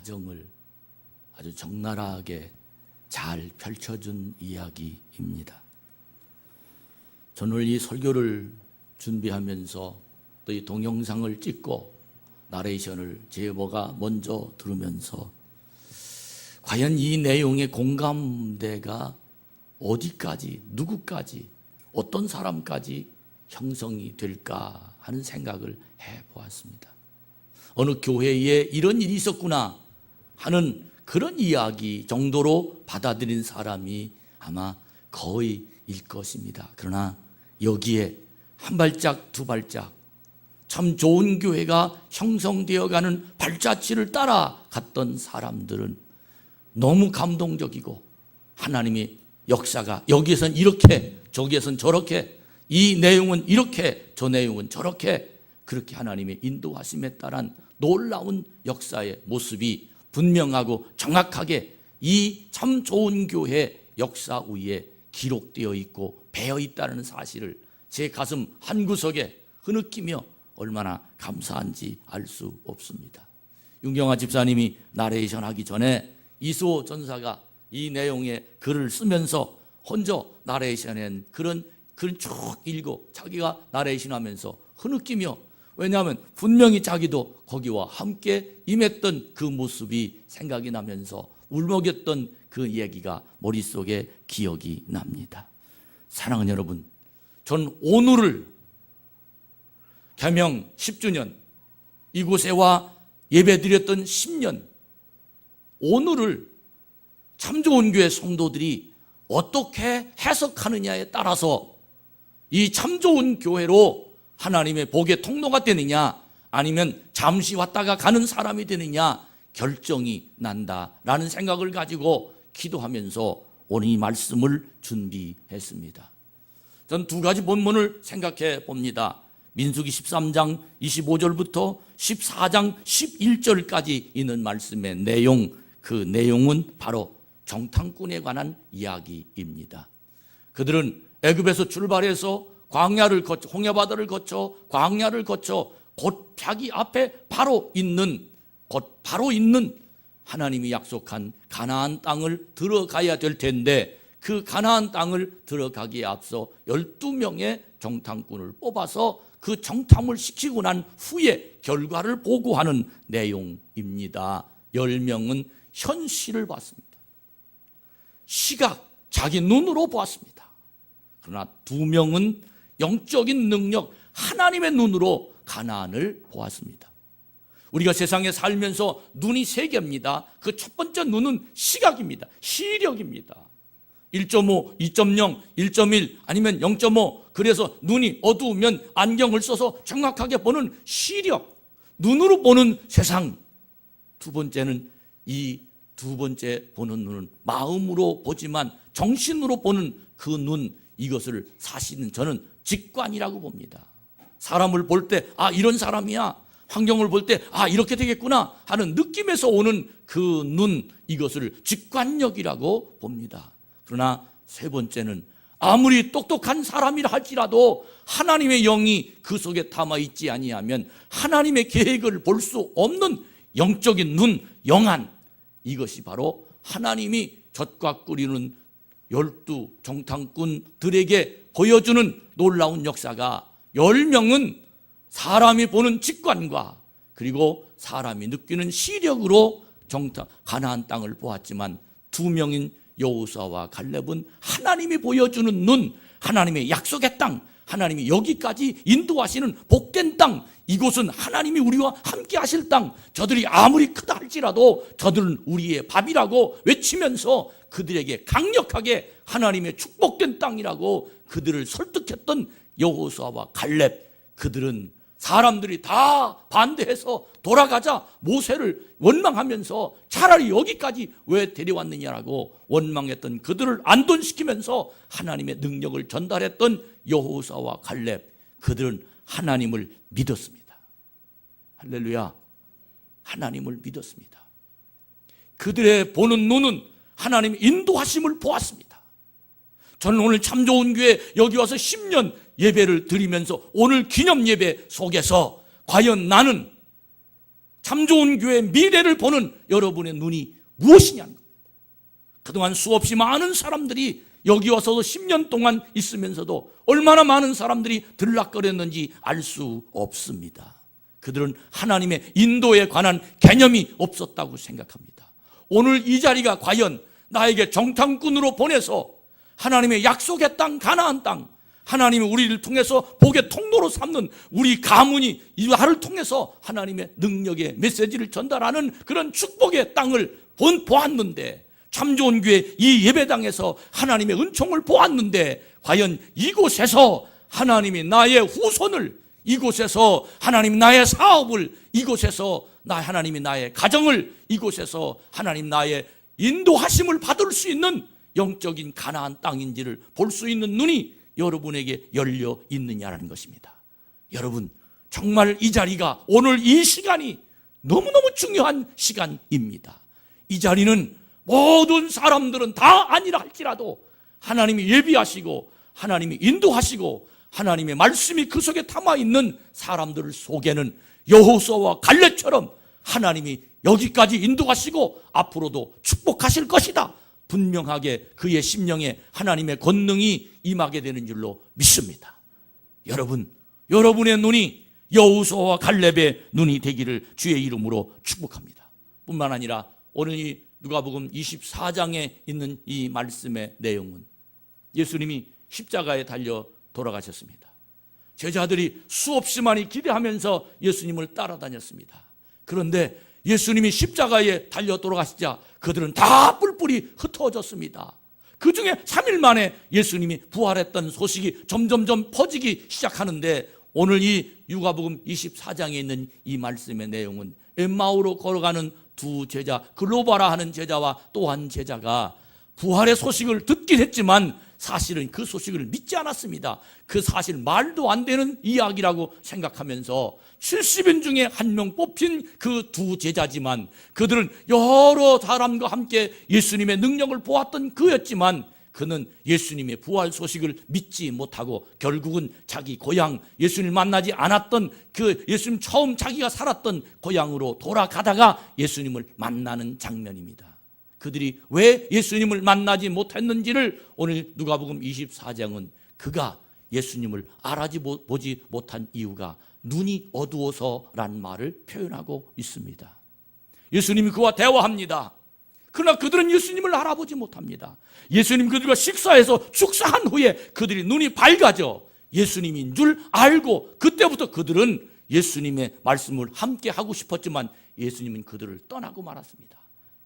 과정을 아주 적나라하게 잘 펼쳐준 이야기입니다. 저는 이 설교를 준비하면서 또 이 동영상을 찍고 나레이션을 제보가 먼저 들으면서 과연 이 내용의 공감대가 어디까지, 누구까지, 어떤 사람까지 형성이 될까 하는 생각을 해보았습니다. 어느 교회에 이런 일이 있었구나 하는 그런 이야기 정도로 받아들인 사람이 아마 거의일 것입니다. 그러나 여기에 한 발짝 두 발짝 참 좋은 교회가 형성되어가는 발자취를 따라갔던 사람들은 너무 감동적이고 하나님의 역사가 여기에선 이렇게 저기에선 저렇게 이 내용은 이렇게 저 내용은 저렇게 그렇게 하나님의 인도하심에 따른 놀라운 역사의 모습이 분명하고 정확하게 이 참 좋은 교회 역사 위에 기록되어 있고 배어 있다는 사실을 제 가슴 한구석에 흐느끼며 얼마나 감사한지 알 수 없습니다. 윤경아 집사님이 나레이션 하기 전에 이수호 전사가 이 내용의 글을 쓰면서 혼자 나레이션한 그런 글 쭉 읽고 자기가 나레이션 하면서 흐느끼며, 왜냐하면 분명히 자기도 거기와 함께 임했던 그 모습이 생각이 나면서 울먹였던 그 얘기가 머릿속에 기억이 납니다. 사랑하는 여러분, 전 오늘을 개명 10주년 이곳에 와 예배드렸던 10년 오늘을 참 좋은 교회 성도들이 어떻게 해석하느냐에 따라서 이 참 좋은 교회로 하나님의 복의 통로가 되느냐 아니면 잠시 왔다가 가는 사람이 되느냐 결정이 난다라는 생각을 가지고 기도하면서 오늘 이 말씀을 준비했습니다. 전 두 가지 본문을 생각해 봅니다. 민수기 13장 25절부터 14장 11절까지 있는 말씀의 내용, 그 내용은 바로 정탐꾼에 관한 이야기입니다. 그들은 애굽에서 출발해서 광야를 거쳐, 홍해바다를 거쳐 광야를 거쳐 곧 자기 앞에 바로 있는 하나님이 약속한 가나안 땅을 들어가야 될 텐데 그 가나안 땅을 들어가기에 앞서 12명의 정탐꾼을 뽑아서 그 정탐을 시키고 난 후에 결과를 보고하는 내용입니다. 10명은 현실을 봤습니다. 시각, 자기 눈으로 보았습니다. 그러나 2명은 영적인 능력, 하나님의 눈으로 가나안을 보았습니다. 우리가 세상에 살면서 눈이 3개입니다. 그 첫 번째 눈은 시각입니다. 시력입니다. 1.5, 2.0, 1.1 아니면 0.5 그래서 눈이 어두우면 안경을 써서 정확하게 보는 시력, 눈으로 보는 세상. 두 번째는 이 두 번째 보는 눈은 마음으로 보지만 정신으로 보는 그 눈, 이것을 사실은 저는 직관이라고 봅니다. 사람을 볼 때 아 이런 사람이야, 환경을 볼 때 아 이렇게 되겠구나 하는 느낌에서 오는 그 눈, 이것을 직관력이라고 봅니다. 그러나 세 번째는 아무리 똑똑한 사람이라 할지라도 하나님의 영이 그 속에 담아 있지 아니하면 하나님의 계획을 볼 수 없는 영적인 눈, 영안, 이것이 바로 하나님이 젖과 꿀이는 12 정탐꾼들에게 보여주는 놀라운 역사가 10명은 사람이 보는 직관과 그리고 사람이 느끼는 시력으로 가나안 땅을 보았지만 2명인 여호수아와 갈렙은 하나님이 보여주는 눈, 하나님의 약속의 땅, 하나님이 여기까지 인도하시는 복된 땅, 이곳은 하나님이 우리와 함께 하실 땅, 저들이 아무리 크다 할지라도 저들은 우리의 밥이라고 외치면서 그들에게 강력하게 하나님의 축복된 땅이라고 그들을 설득했던 여호수아와 갈렙, 그들은 사람들이 다 반대해서 돌아가자 모세를 원망하면서 차라리 여기까지 왜 데려왔느냐라고 원망했던 그들을 안돈시키면서 하나님의 능력을 전달했던 여호수아와 갈렙, 그들은 하나님을 믿었습니다. 할렐루야. 하나님을 믿었습니다. 그들의 보는 눈은 하나님의 인도하심을 보았습니다. 저는 오늘 참 좋은 교회 여기 와서 10년 예배를 드리면서 오늘 기념 예배 속에서 과연 나는 참 좋은 교회 미래를 보는 여러분의 눈이 무엇이냐는 겁니다. 그동안 수없이 많은 사람들이 여기 와서도 10년 동안 있으면서도 얼마나 많은 사람들이 들락거렸는지 알 수 없습니다. 그들은 하나님의 인도에 관한 개념이 없었다고 생각합니다. 오늘 이 자리가 과연 나에게 정탐꾼으로 보내서 하나님의 약속의 땅, 가나안 땅, 하나님이 우리를 통해서 복의 통로로 삼는 우리 가문이 이 나를 통해서 하나님의 능력의 메시지를 전달하는 그런 축복의 땅을 보았는데, 참 좋은 교회 이 예배당에서 하나님의 은총을 보았는데, 과연 이곳에서 하나님이 나의 후손을, 이곳에서 하나님이 나의 사업을, 이곳에서 하나님이 나의 가정을, 이곳에서 하나님 나의 인도하심을 받을 수 있는 영적인 가나안 땅인지를 볼 수 있는 눈이 여러분에게 열려 있느냐라는 것입니다. 여러분, 정말 이 자리가, 오늘 이 시간이 너무너무 중요한 시간입니다. 이 자리는 모든 사람들은 다 아니라 할지라도 하나님이 예비하시고 하나님이 인도하시고 하나님의 말씀이 그 속에 담아있는 사람들 속에는 여호수아와 갈렙처럼 하나님이 여기까지 인도하시고 앞으로도 축복하실 것이다, 분명하게 그의 심령에 하나님의 권능이 임하게 되는 줄로 믿습니다. 여러분, 여러분의 눈이 여호수아와 갈렙의 눈이 되기를 주의 이름으로 축복합니다. 뿐만 아니라 오늘 이 누가복음 24장에 있는 이 말씀의 내용은 예수님이 십자가에 달려 돌아가셨습니다. 제자들이 수없이 많이 기대하면서 예수님을 따라다녔습니다. 그런데 예수님이 십자가에 달려 돌아가시자 그들은 다 뿔뿔이 흩어졌습니다. 그 중에 3일 만에 예수님이 부활했던 소식이 점점점 퍼지기 시작하는데, 오늘 이 누가복음 24장에 있는 이 말씀의 내용은 엠마오로 걸어가는 두 제자, 글로바라 하는 제자와 또 한 제자가 부활의 소식을 듣긴 했지만 사실은 그 소식을 믿지 않았습니다. 그 사실 말도 안 되는 이야기라고 생각하면서 70인 중에 한 명 뽑힌 그 두 제자지만, 그들은 여러 사람과 함께 예수님의 능력을 보았던 그였지만 그는 예수님의 부활 소식을 믿지 못하고 결국은 자기 고향, 예수님을 만나지 않았던 그 예수님 처음 자기가 살았던 고향으로 돌아가다가 예수님을 만나는 장면입니다. 그들이 왜 예수님을 만나지 못했는지를 오늘 누가복음 24장은 그가 예수님을 알아보지 못한 이유가 눈이 어두워서라는 말을 표현하고 있습니다. 예수님이 그와 대화합니다. 그러나 그들은 예수님을 알아보지 못합니다. 예수님 그들과 식사해서 축사한 후에 그들이 눈이 밝아져 예수님인 줄 알고, 그때부터 그들은 예수님의 말씀을 함께 하고 싶었지만 예수님은 그들을 떠나고 말았습니다.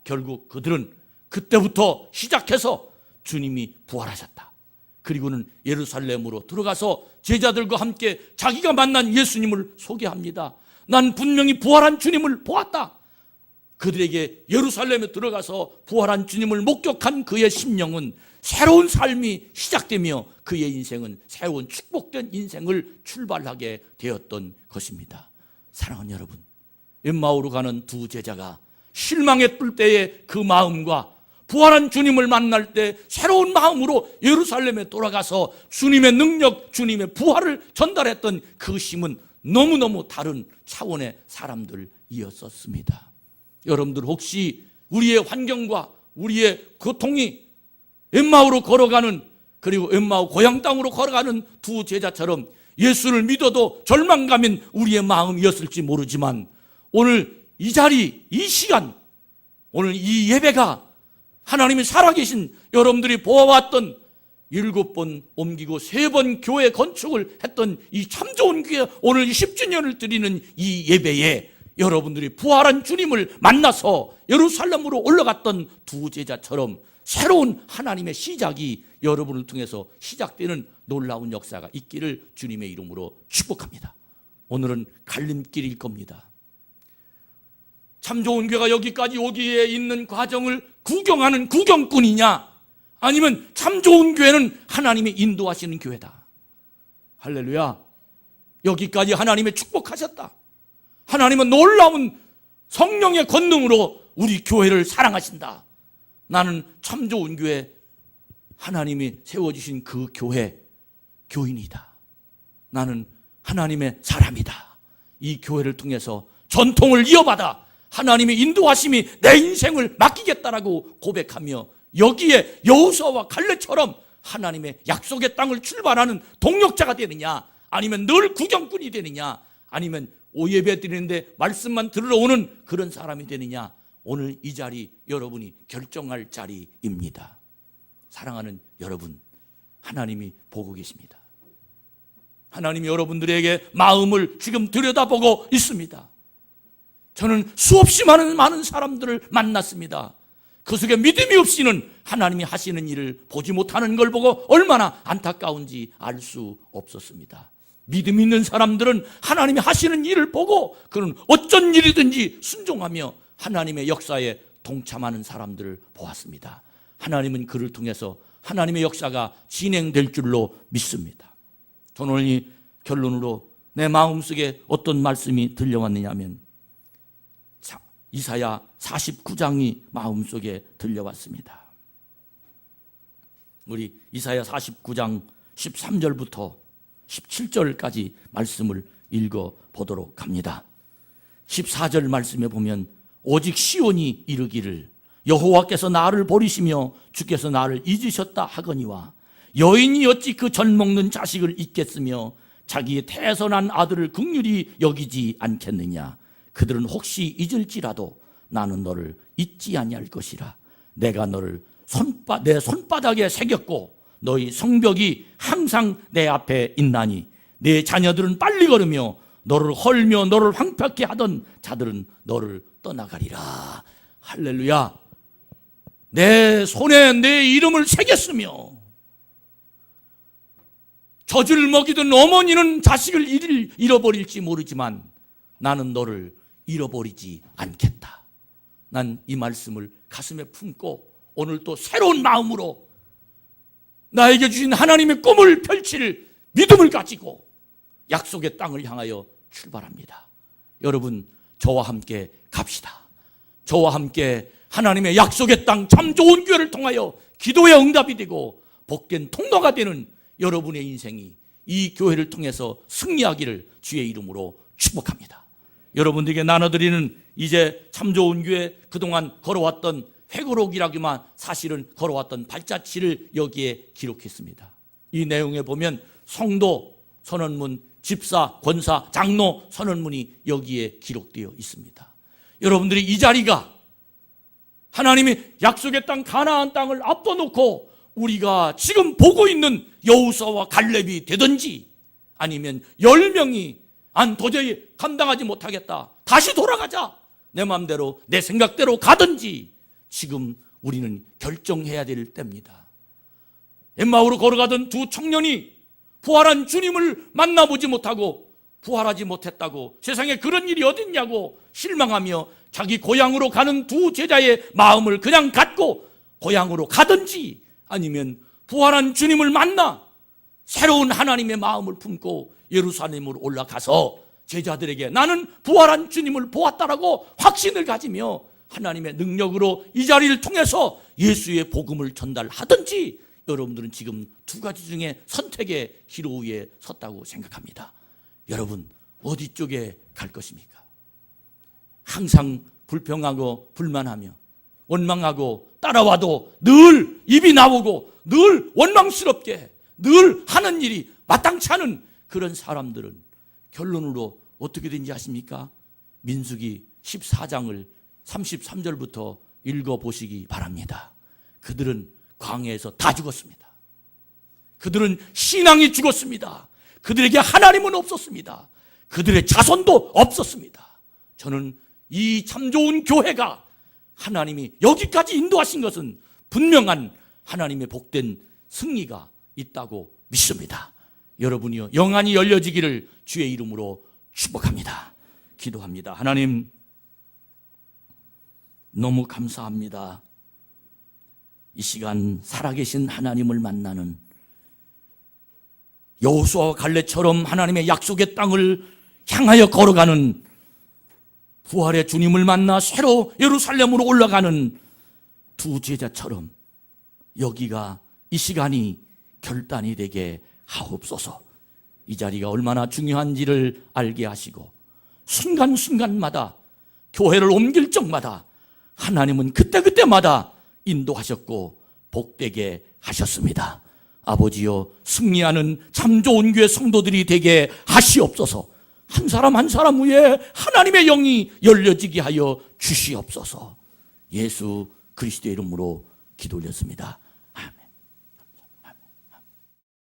결국 그들은 그때부터 시작해서 주님이 부활하셨다, 그리고는 예루살렘으로 들어가서 제자들과 함께 자기가 만난 예수님을 소개합니다. 난 분명히 부활한 주님을 보았다. 그들에게 예루살렘에 들어가서 부활한 주님을 목격한 그의 심령은 새로운 삶이 시작되며 그의 인생은 새로운 축복된 인생을 출발하게 되었던 것입니다. 사랑하는 여러분, 엠마오로 가는 두 제자가 실망했을 때의 그 마음과 부활한 주님을 만날 때 새로운 마음으로 예루살렘에 돌아가서 주님의 능력, 주님의 부활을 전달했던 그 힘은 너무너무 다른 차원의 사람들이었습니다. 여러분들 혹시 우리의 환경과 우리의 고통이 엠마오로 걸어가는, 그리고 엠마오 고향 땅으로 걸어가는 두 제자처럼 예수를 믿어도 절망감인 우리의 마음이었을지 모르지만, 오늘 이 자리, 이 시간, 오늘 이 예배가 하나님이 살아계신 여러분들이 보아왔던 7번 옮기고 3번 교회 건축을 했던 이 참 좋은 교회, 오늘 10주년을 드리는 이 예배에 여러분들이 부활한 주님을 만나서 예루살렘으로 올라갔던 두 제자처럼 새로운 하나님의 시작이 여러분을 통해서 시작되는 놀라운 역사가 있기를 주님의 이름으로 축복합니다. 오늘은 갈림길일 겁니다. 참 좋은 교회가 여기까지 오기에 있는 과정을 구경하는 구경꾼이냐, 아니면 참 좋은 교회는 하나님이 인도하시는 교회다. 할렐루야. 여기까지 하나님의 축복하셨다. 하나님은 놀라운 성령의 권능으로 우리 교회를 사랑하신다. 나는 참 좋은 교회, 하나님이 세워주신 그 교회 교인이다. 나는 하나님의 사람이다. 이 교회를 통해서 전통을 이어받아 하나님의 인도하심이 내 인생을 맡기겠다라고 고백하며 여기에 여호수아와 갈렙처럼 하나님의 약속의 땅을 출발하는 동력자가 되느냐, 아니면 늘 구경꾼이 되느냐, 아니면 오예배 드리는데 말씀만 들으러 오는 그런 사람이 되느냐, 오늘 이 자리 여러분이 결정할 자리입니다. 사랑하는 여러분, 하나님이 보고 계십니다. 하나님이 여러분들에게 마음을 지금 들여다보고 있습니다. 저는 수없이 많은 사람들을 만났습니다. 그 속에 믿음이 없이는 하나님이 하시는 일을 보지 못하는 걸 보고 얼마나 안타까운지 알 수 없었습니다. 믿음 있는 사람들은 하나님이 하시는 일을 보고 그는 어쩐 일이든지 순종하며 하나님의 역사에 동참하는 사람들을 보았습니다. 하나님은 그를 통해서 하나님의 역사가 진행될 줄로 믿습니다. 저는 오늘 이 결론으로 내 마음속에 어떤 말씀이 들려왔느냐 하면 이사야 49장이 마음속에 들려왔습니다. 우리 이사야 49장 13절부터 17절까지 말씀을 읽어보도록 합니다. 14절 말씀에 보면 오직 시온이 이르기를 여호와께서 나를 버리시며 주께서 나를 잊으셨다 하거니와 여인이 어찌 그 젖 먹는 자식을 잊겠으며 자기의 태선한 아들을 긍휼히 여기지 않겠느냐. 그들은 혹시 잊을지라도 나는 너를 잊지 아니할 것이라. 내가 너를 내 손바닥에 새겼고 너희 성벽이 항상 내 앞에 있나니 내 자녀들은 빨리 걸으며 너를 헐며 너를 황폐하게 하던 자들은 너를 떠나가리라. 할렐루야. 내 손에 내 이름을 새겼으며 젖을 먹이던 어머니는 자식을 잃어버릴지 모르지만 나는 너를 잃어버리지 않겠다. 난 이 말씀을 가슴에 품고 오늘 또 새로운 마음으로 나에게 주신 하나님의 꿈을 펼칠 믿음을 가지고 약속의 땅을 향하여 출발합니다. 여러분, 저와 함께 갑시다. 저와 함께 하나님의 약속의 땅 참 좋은 교회를 통하여 기도의 응답이 되고 복된 통로가 되는 여러분의 인생이 이 교회를 통해서 승리하기를 주의 이름으로 축복합니다. 여러분들에게 나눠드리는 이제 참 좋은 교회 그동안 걸어왔던 회고록이라기만 사실은 걸어왔던 발자취를 여기에 기록했습니다. 이 내용에 보면 성도 선언문, 집사, 권사, 장로 선언문이 여기에 기록되어 있습니다. 여러분들이 이 자리가 하나님이 약속의 땅 가나안 땅을 앞둬놓고 우리가 지금 보고 있는 여호수아와 갈렙이 되든지 아니면 10명이 도저히 감당하지 못하겠다, 다시 돌아가자, 내 마음대로 내 생각대로 가든지 지금 우리는 결정해야 될 때입니다. 엠마오로 걸어가던 두 청년이 부활한 주님을 만나보지 못하고 부활하지 못했다고 세상에 그런 일이 어딨냐고 실망하며 자기 고향으로 가는 두 제자의 마음을 그냥 갖고 고향으로 가든지 아니면 부활한 주님을 만나 새로운 하나님의 마음을 품고 예루살렘으로 올라가서 제자들에게 나는 부활한 주님을 보았다라고 확신을 가지며 하나님의 능력으로 이 자리를 통해서 예수의 복음을 전달하든지 여러분들은 지금 두 가지 중에 선택의 기로 위에 섰다고 생각합니다. 여러분, 어디 쪽에 갈 것입니까? 항상 불평하고 불만하며 원망하고 따라와도 늘 입이 나오고 늘 원망스럽게 늘 하는 일이 마땅치 않은 그런 사람들은 결론으로 어떻게 된지 아십니까? 민수기 14장을 33절부터 읽어보시기 바랍니다. 그들은 광야에서 다 죽었습니다. 그들은 신앙이 죽었습니다. 그들에게 하나님은 없었습니다. 그들의 자손도 없었습니다. 저는 이 참 좋은 교회가 하나님이 여기까지 인도하신 것은 분명한 하나님의 복된 승리가 있다고 믿습니다. 여러분이요, 영안이 열려지기를 주의 이름으로 축복합니다. 기도합니다. 하나님, 너무 감사합니다. 이 시간 살아계신 하나님을 만나는 여호수아와 갈렙처럼 하나님의 약속의 땅을 향하여 걸어가는 부활의 주님을 만나 새로 예루살렘으로 올라가는 두 제자처럼 여기가 이 시간이 결단이 되게 하옵소서. 이 자리가 얼마나 중요한지를 알게 하시고 순간순간마다, 교회를 옮길 적마다 하나님은 그때그때마다 인도하셨고 복되게 하셨습니다. 아버지여, 승리하는 참 좋은 교회 성도들이 되게 하시옵소서. 한 사람 한 사람 위에 하나님의 영이 열려지게 하여 주시옵소서. 예수 그리스도의 이름으로 기도 올렸습니다.